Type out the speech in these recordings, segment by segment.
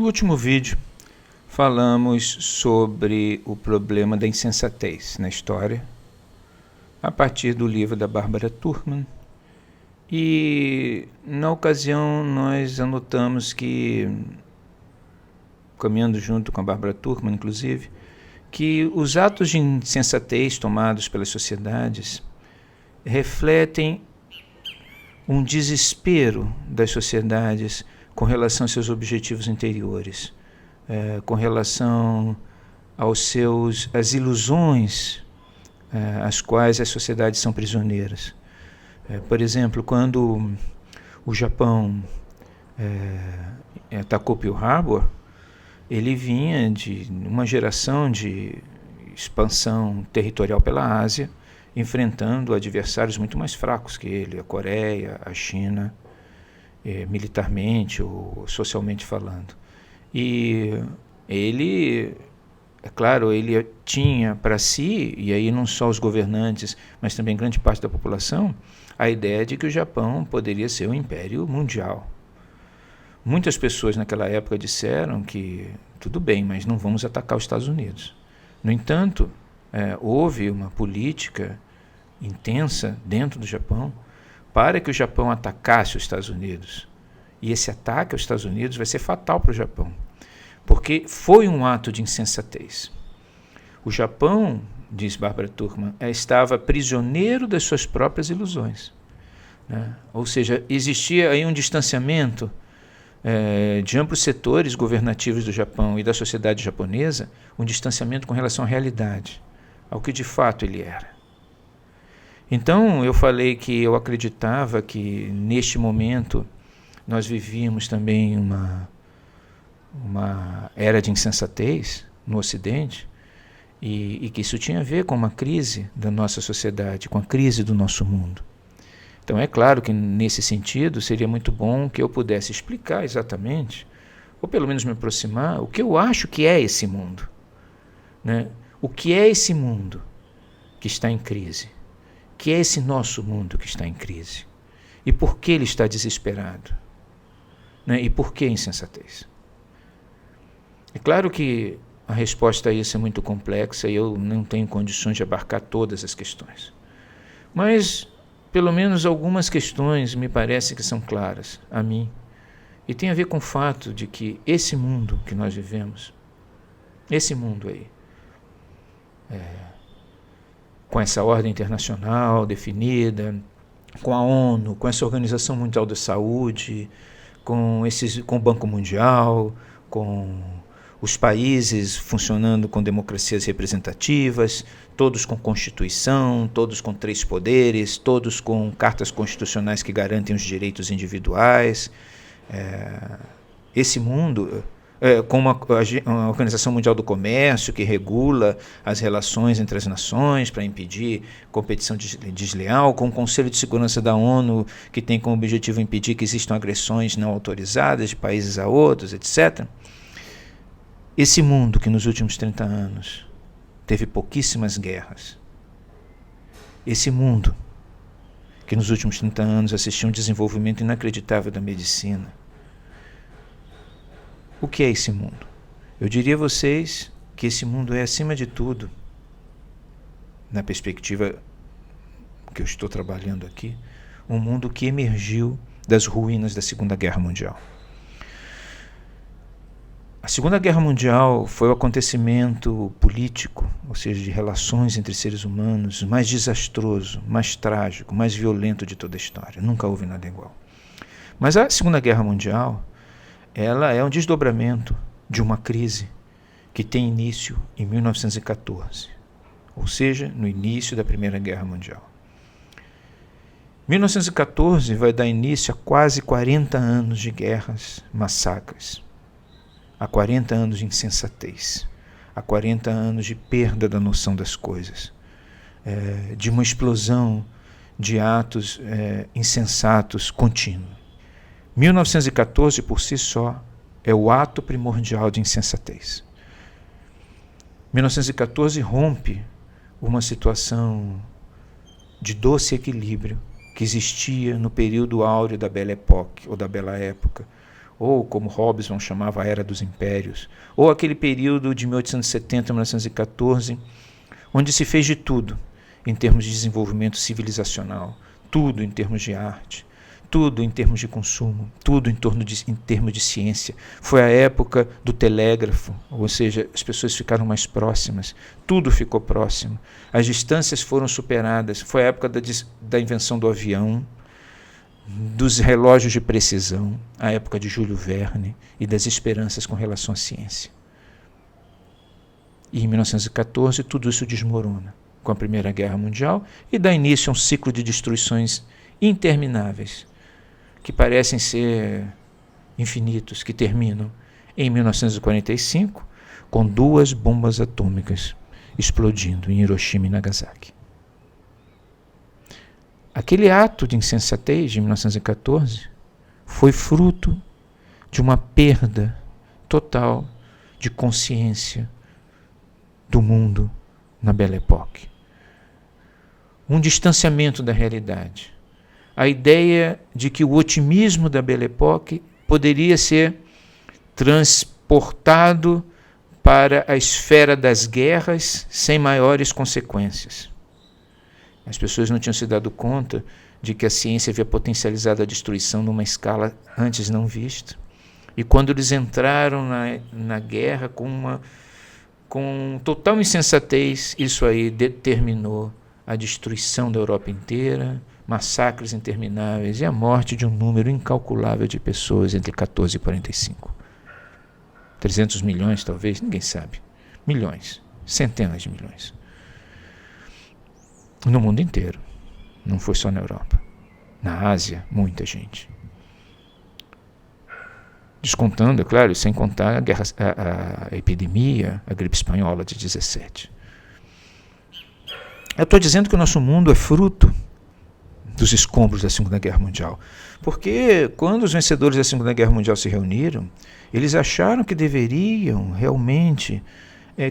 No último vídeo, falamos sobre o problema da insensatez na história, a partir do livro da Barbara Tuchman, e na ocasião nós anotamos que, caminhando junto com a Barbara Tuchman, inclusive, que os atos de insensatez tomados pelas sociedades refletem um desespero das sociedades com relação aos seus objetivos interiores, com relação às ilusões às quais as sociedades são prisioneiras. Por exemplo, quando o Japão atacou Pearl Harbor, ele vinha de uma geração de expansão territorial pela Ásia, enfrentando adversários muito mais fracos que ele, a Coreia, a China, militarmente ou socialmente falando. E ele, é claro, ele tinha para si, e aí não só os governantes, mas também grande parte da população, a ideia de que o Japão poderia ser um império mundial. Muitas pessoas naquela época disseram que tudo bem, mas não vamos atacar os Estados Unidos. No entanto, houve uma política intensa dentro do Japão para que o Japão atacasse os Estados Unidos. E esse ataque aos Estados Unidos vai ser fatal para o Japão, porque foi um ato de insensatez. O Japão, diz Barbara Tuchman, estava prisioneiro das suas próprias ilusões, né? Ou seja, existia aí um distanciamento de amplos setores governativos do Japão e da sociedade japonesa, um distanciamento com relação à realidade, ao que de fato ele era. Então, eu falei que eu acreditava que, neste momento, nós vivíamos também uma era de insensatez no Ocidente e que isso tinha a ver com uma crise da nossa sociedade, com a crise do nosso mundo. Então, é claro que, nesse sentido, seria muito bom que eu pudesse explicar exatamente, ou pelo menos me aproximar, o que eu acho que é esse mundo, né? O que é esse mundo que está em crise? O que é esse nosso mundo que está em crise? E por que ele está desesperado? Né? E por que insensatez? É claro que a resposta a isso é muito complexa e eu não tenho condições de abarcar todas as questões. Mas, pelo menos algumas questões me parece que são claras a mim. E tem a ver com o fato de que esse mundo que nós vivemos, esse mundo aí, com essa ordem internacional definida, com a ONU, com essa Organização Mundial da Saúde, com o Banco Mundial, com os países funcionando com democracias representativas, todos com Constituição, todos com 3 poderes, todos com cartas constitucionais que garantem os direitos individuais. Esse mundo, com uma Organização Mundial do Comércio que regula as relações entre as nações para impedir competição desleal, com o Conselho de Segurança da ONU que tem como objetivo impedir que existam agressões não autorizadas de países a outros, etc. Esse mundo que nos últimos 30 anos teve pouquíssimas guerras, esse mundo que nos últimos 30 anos assistiu a um desenvolvimento inacreditável da medicina, o que é esse mundo? Eu diria a vocês que esse mundo é, acima de tudo, na perspectiva que eu estou trabalhando aqui, um mundo que emergiu das ruínas da Segunda Guerra Mundial. A Segunda Guerra Mundial foi o acontecimento político, ou seja, de relações entre seres humanos, mais desastroso, mais trágico, mais violento de toda a história. Nunca houve nada igual. Mas a Segunda Guerra Mundial, ela é um desdobramento de uma crise que tem início em 1914, ou seja, no início da Primeira Guerra Mundial. 1914 vai dar início a quase 40 anos de guerras, massacres, a 40 anos de insensatez, a 40 anos de perda da noção das coisas, de uma explosão de atos insensatos contínua. 1914, por si só, é o ato primordial de insensatez. 1914 rompe uma situação de doce equilíbrio que existia no período áureo da Belle Époque, ou da Bela Época, ou como Hobsbawm chamava a Era dos Impérios, ou aquele período de 1870 a 1914, onde se fez de tudo em termos de desenvolvimento civilizacional, tudo em termos de arte, tudo em termos de consumo, tudo em termos de ciência. Foi a época do telégrafo, ou seja, as pessoas ficaram mais próximas, tudo ficou próximo, as distâncias foram superadas. Foi a época da invenção do avião, dos relógios de precisão, a época de Júlio Verne e das esperanças com relação à ciência. E em 1914 tudo isso desmorona com a Primeira Guerra Mundial e dá início a um ciclo de destruições intermináveis, que parecem ser infinitos, que terminam em 1945 com 2 bombas atômicas explodindo em Hiroshima e Nagasaki. Aquele ato de insensatez de 1914 foi fruto de uma perda total de consciência do mundo na Belle Époque. Um distanciamento da realidade. A ideia de que o otimismo da Belle Époque poderia ser transportado para a esfera das guerras sem maiores consequências. As pessoas não tinham se dado conta de que a ciência havia potencializado a destruição numa escala antes não vista. E quando eles entraram na guerra com total insensatez, isso aí determinou a destruição da Europa inteira, massacres intermináveis e a morte de um número incalculável de pessoas entre 14 e 45. 300 milhões, talvez, ninguém sabe. Milhões, centenas de milhões. No mundo inteiro, não foi só na Europa. Na Ásia, muita gente. Descontando, é claro, sem contar a epidemia, a gripe espanhola de 17. Eu estou dizendo que o nosso mundo é fruto dos escombros da Segunda Guerra Mundial. Porque quando os vencedores da Segunda Guerra Mundial se reuniram, eles acharam que deveriam realmente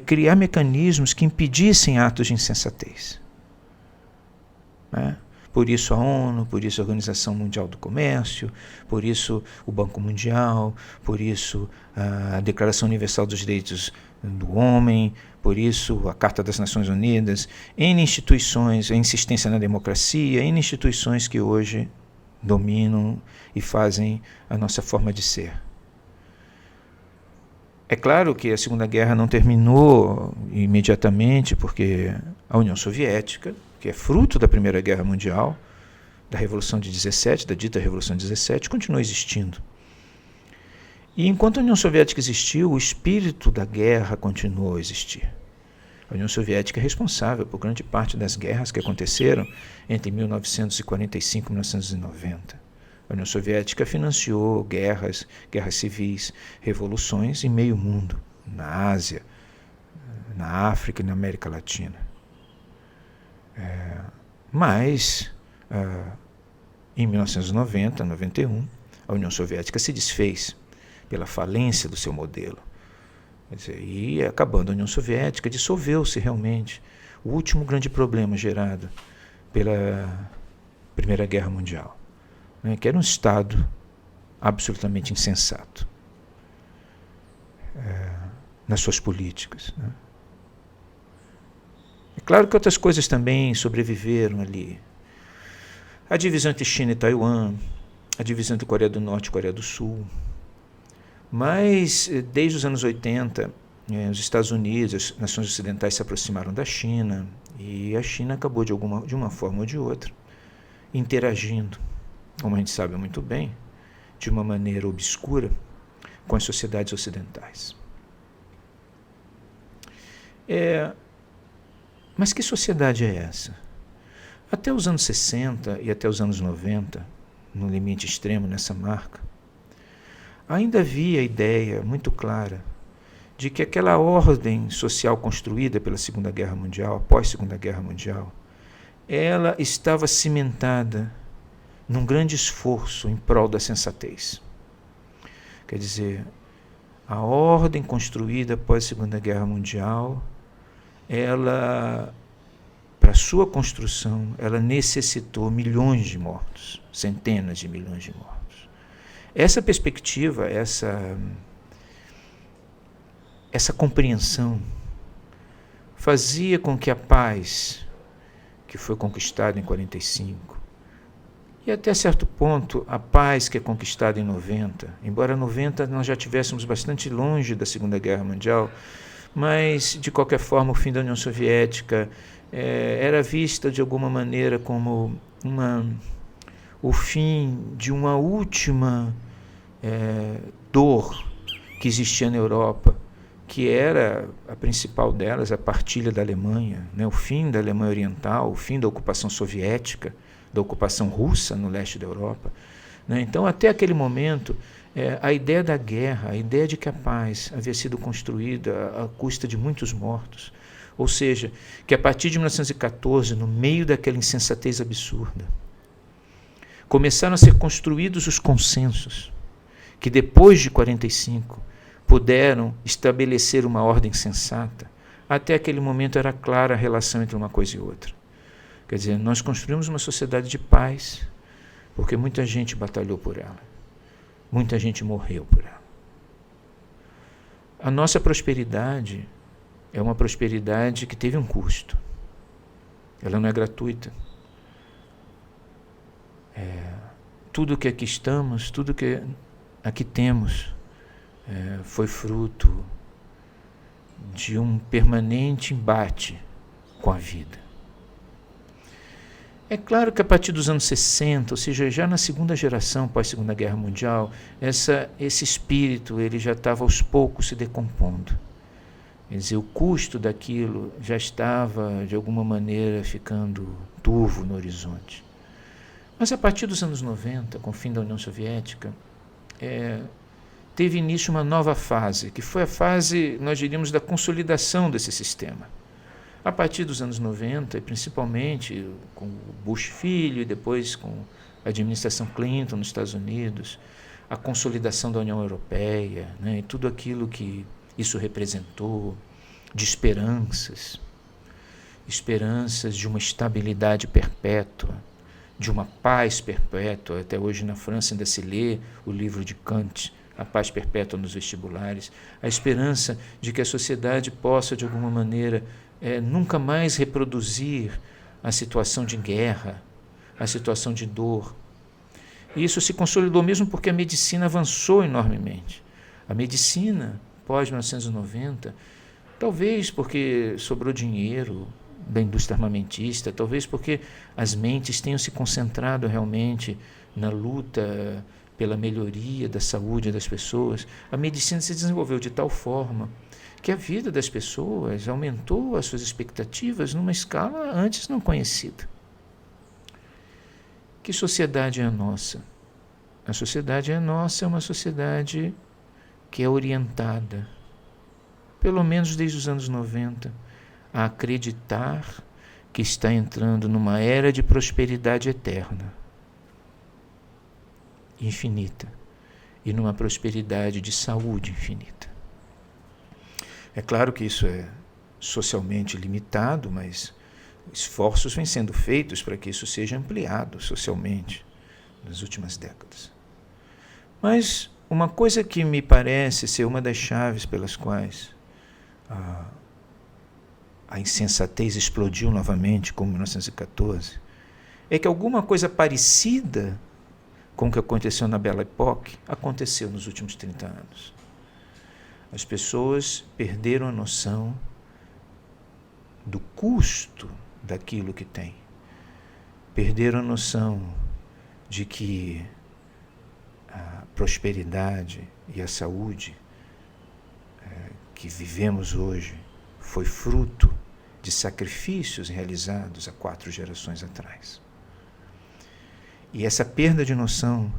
criar mecanismos que impedissem atos de insensatez. Por isso a ONU, por isso a Organização Mundial do Comércio, por isso o Banco Mundial, por isso a Declaração Universal dos Direitos do Homem, por isso a Carta das Nações Unidas, N instituições, a insistência na democracia, N instituições que hoje dominam e fazem a nossa forma de ser. É claro que a Segunda Guerra não terminou imediatamente, porque a União Soviética, que é fruto da Primeira Guerra Mundial, da Revolução de 17, da dita Revolução de 17, continua existindo. E enquanto a União Soviética existiu, o espírito da guerra continuou a existir. A União Soviética é responsável por grande parte das guerras que aconteceram entre 1945 e 1990. A União Soviética financiou guerras civis, revoluções em meio mundo, na Ásia, na África e na América Latina. Mas, em 1990, 91, a União Soviética se desfez pela falência do seu modelo. Quer dizer, e acabando a União Soviética, dissolveu-se realmente o último grande problema gerado pela Primeira Guerra Mundial, que era um Estado absolutamente insensato nas suas políticas. É claro que outras coisas também sobreviveram ali. A divisão entre China e Taiwan, a divisão entre Coreia do Norte e Coreia do Sul. Mas, desde os anos 80, os Estados Unidos, as nações ocidentais se aproximaram da China e a China acabou, de uma forma ou de outra, interagindo, como a gente sabe muito bem, de uma maneira obscura, com as sociedades ocidentais. Mas que sociedade é essa? Até os anos 60 e até os anos 90, no limite extremo nessa marca, ainda havia a ideia muito clara de que aquela ordem social construída pela Segunda Guerra Mundial, após a Segunda Guerra Mundial, ela estava cimentada num grande esforço em prol da sensatez. Quer dizer, a ordem construída após a Segunda Guerra Mundial, ela, para sua construção, ela necessitou milhões de mortos, centenas de milhões de mortos. Essa perspectiva, essa compreensão fazia com que a paz que foi conquistada em 45, e até certo ponto a paz que é conquistada em 90, embora 90 nós já estivéssemos bastante longe da Segunda Guerra Mundial, mas de qualquer forma o fim da União Soviética era vista de alguma maneira como o fim de uma última dor que existia na Europa, que era a principal delas, a partilha da Alemanha, né? O fim da Alemanha Oriental, o fim da ocupação soviética, da ocupação russa no leste da Europa, né? Então, até aquele momento, a ideia da guerra, a ideia de que a paz havia sido construída à custa de muitos mortos, ou seja, que a partir de 1914, no meio daquela insensatez absurda, começaram a ser construídos os consensos, que depois de 45 puderam estabelecer uma ordem sensata. Até aquele momento era clara a relação entre uma coisa e outra. Quer dizer, nós construímos uma sociedade de paz, porque muita gente batalhou por ela, muita gente morreu por ela. A nossa prosperidade é uma prosperidade que teve um custo. Ela não é gratuita. Tudo que aqui estamos, tudo que aqui temos, foi fruto de um permanente embate com a vida. É claro que a partir dos anos 60, ou seja, já na segunda geração pós-Segunda Guerra Mundial, esse espírito ele já estava aos poucos se decompondo. Quer dizer, o custo daquilo já estava, de alguma maneira, ficando turvo no horizonte. Mas a partir dos anos 90, com o fim da União Soviética, teve início uma nova fase, que foi a fase, nós diríamos, da consolidação desse sistema. A partir dos anos 90, e principalmente com o Bush filho e depois com a administração Clinton nos Estados Unidos, a consolidação da União Europeia, né, e tudo aquilo que isso representou de esperanças de uma estabilidade perpétua, de uma paz perpétua. Até hoje na França ainda se lê o livro de Kant, A Paz Perpétua nos Vestibulares, a esperança de que a sociedade possa, de alguma maneira, nunca mais reproduzir a situação de guerra, a situação de dor. E isso se consolidou mesmo porque a medicina avançou enormemente. A medicina, pós-1990, talvez porque sobrou dinheiro da indústria armamentista, talvez porque as mentes tenham se concentrado realmente na luta pela melhoria da saúde das pessoas, a medicina se desenvolveu de tal forma que a vida das pessoas aumentou as suas expectativas numa escala antes não conhecida. Que sociedade é a nossa? A sociedade nossa é uma sociedade que é orientada, pelo menos desde os anos 90, a acreditar que está entrando numa era de prosperidade eterna, infinita, e numa prosperidade de saúde infinita. É claro que isso é socialmente limitado, mas esforços vêm sendo feitos para que isso seja ampliado socialmente nas últimas décadas. Mas uma coisa que me parece ser uma das chaves pelas quais a insensatez explodiu novamente, como em 1914, é que alguma coisa parecida com o que aconteceu na Belle Époque aconteceu nos últimos 30 anos. As pessoas perderam a noção do custo daquilo que têm. Perderam a noção de que a prosperidade e a saúde que vivemos hoje foi fruto de sacrifícios realizados há 4 gerações atrás. E essa perda de noção,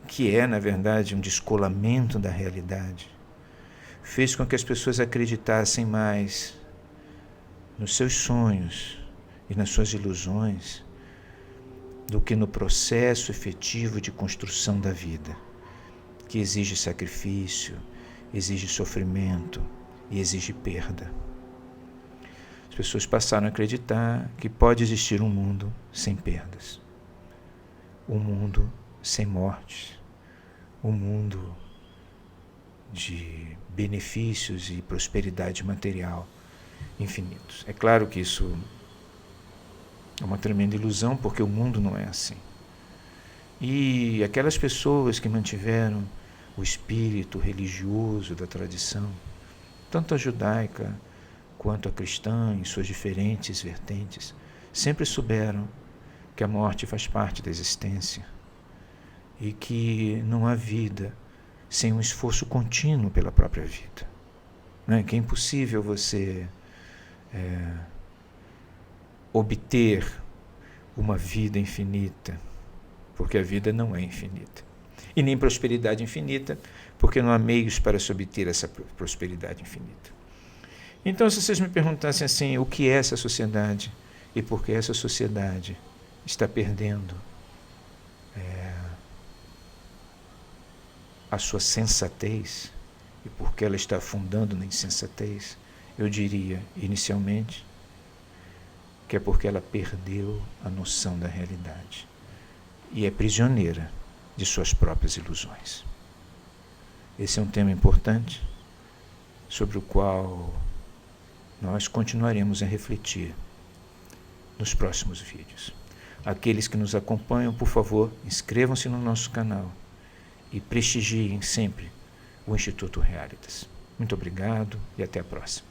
que é, na verdade, um descolamento da realidade, fez com que as pessoas acreditassem mais nos seus sonhos e nas suas ilusões do que no processo efetivo de construção da vida, que exige sacrifício, exige sofrimento e exige perda. As pessoas passaram a acreditar que pode existir um mundo sem perdas, um mundo sem mortes, um mundo de benefícios e prosperidade material infinitos. É claro que isso é uma tremenda ilusão, porque o mundo não é assim. E aquelas pessoas que mantiveram o espírito religioso da tradição, tanto a judaica quanto a cristã, em suas diferentes vertentes, sempre souberam que a morte faz parte da existência e que não há vida sem um esforço contínuo pela própria vida. Né? Que é impossível você obter uma vida infinita, porque a vida não é infinita. E nem prosperidade infinita, porque não há meios para se obter essa prosperidade infinita. Então, se vocês me perguntassem assim, o que é essa sociedade e por que essa sociedade está perdendo a sua sensatez e por que ela está afundando na insensatez, eu diria, inicialmente, que é porque ela perdeu a noção da realidade e é prisioneira de suas próprias ilusões. Esse é um tema importante sobre o qual nós continuaremos a refletir nos próximos vídeos. Aqueles que nos acompanham, por favor, inscrevam-se no nosso canal e prestigiem sempre o Instituto Realitas. Muito obrigado e até a próxima.